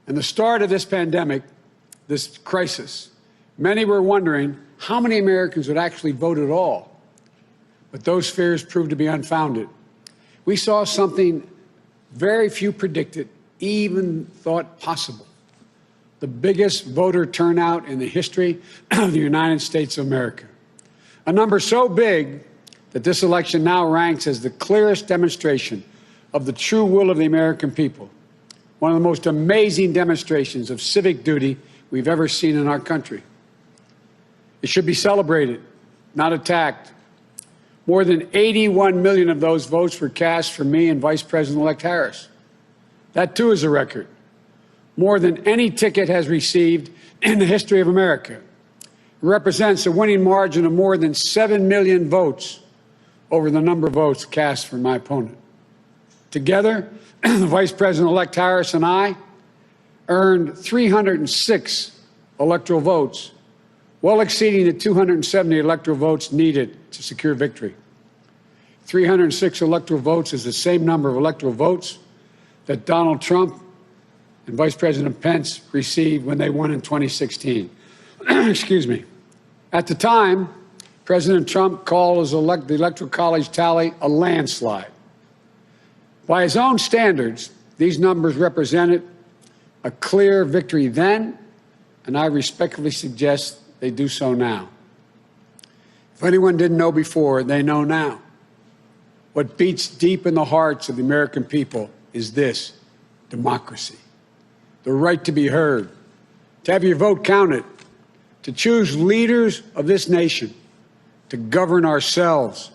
In the start of this pandemic, this crisis, many were wondering how many Americans would actually vote at all. But those fears proved to be unfounded. We saw something very few predicted, even thought possible. The biggest voter turnout in the history of the United States of America. A number so big that this election now ranks as the clearest demonstration of the true will of the American people. One of the most amazing demonstrations of civic duty we've ever seen in our country. It should be celebrated, not attacked. More than 81 million of those votes were cast for me and Vice President-elect Harris. That, too, is a record. More than any ticket has received in the history of America. It represents a winning margin of more than 7 million votes over the number of votes cast for my opponent. Together, the Vice President-elect Harris and I earned 306 electoral votes, well exceeding the 270 electoral votes needed to secure victory. 306 electoral votes is the same number of electoral votes that Donald Trump and Vice President Pence received when they won in 2016. Excuse me. At the time, President Trump called the Electoral College tally a landslide. By his own standards, these numbers represented a clear victory then, and I respectfully suggest they do so now. If anyone didn't know before, they know now. What beats deep in the hearts of the American people is this: democracy. The right to be heard, to have your vote counted, to choose leaders of this nation, to govern ourselves.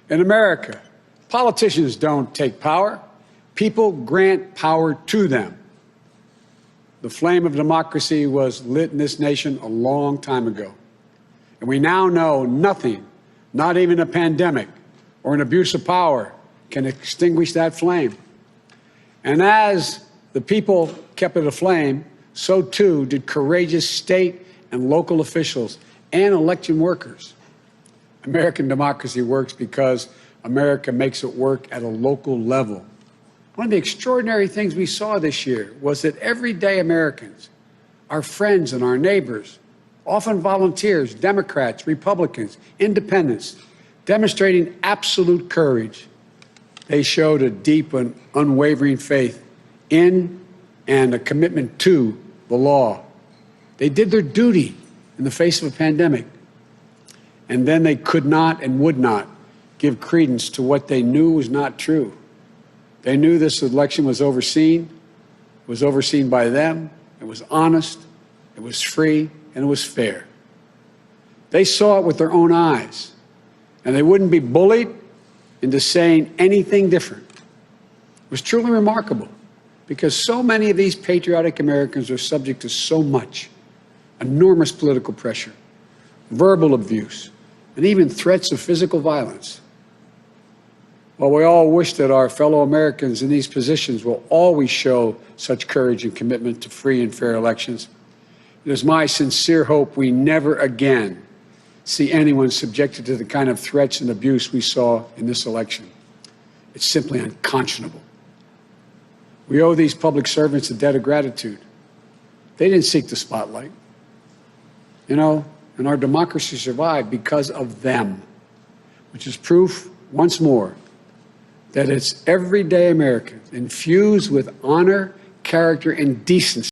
In America, politicians don't take power. People grant power to them. The flame of democracy was lit in this nation a long time ago. And we now know nothing, not even a pandemic or an abuse of power, can extinguish that flame. And as the people kept it aflame, so too did courageous state and local officials and election workers. American democracy works because America makes it work at a local level. One of the extraordinary things we saw this year was that everyday Americans, our friends and our neighbors, often volunteers, Democrats, Republicans, independents, demonstrating absolute courage. They showed a deep and unwavering faith in and a commitment to the law. They did their duty in the face of a pandemic. And then they could not and would not give credence to what they knew was not true. They knew this election was overseen by them, it was honest, it was free, and it was fair. They saw it with their own eyes, and they wouldn't be bullied into saying anything different. It was truly remarkable, because so many of these patriotic Americans are subject to so much, enormous political pressure, verbal abuse, and even threats of physical violence. While we all wish that our fellow Americans in these positions will always show such courage and commitment to free and fair elections, it is my sincere hope we never again see anyone subjected to the kind of threats and abuse we saw in this election. It's simply unconscionable. We owe these public servants a debt of gratitude. They didn't seek the spotlight. And our democracy survived because of them, which is proof, once more, that it's everyday Americans infused with honor, character, and decency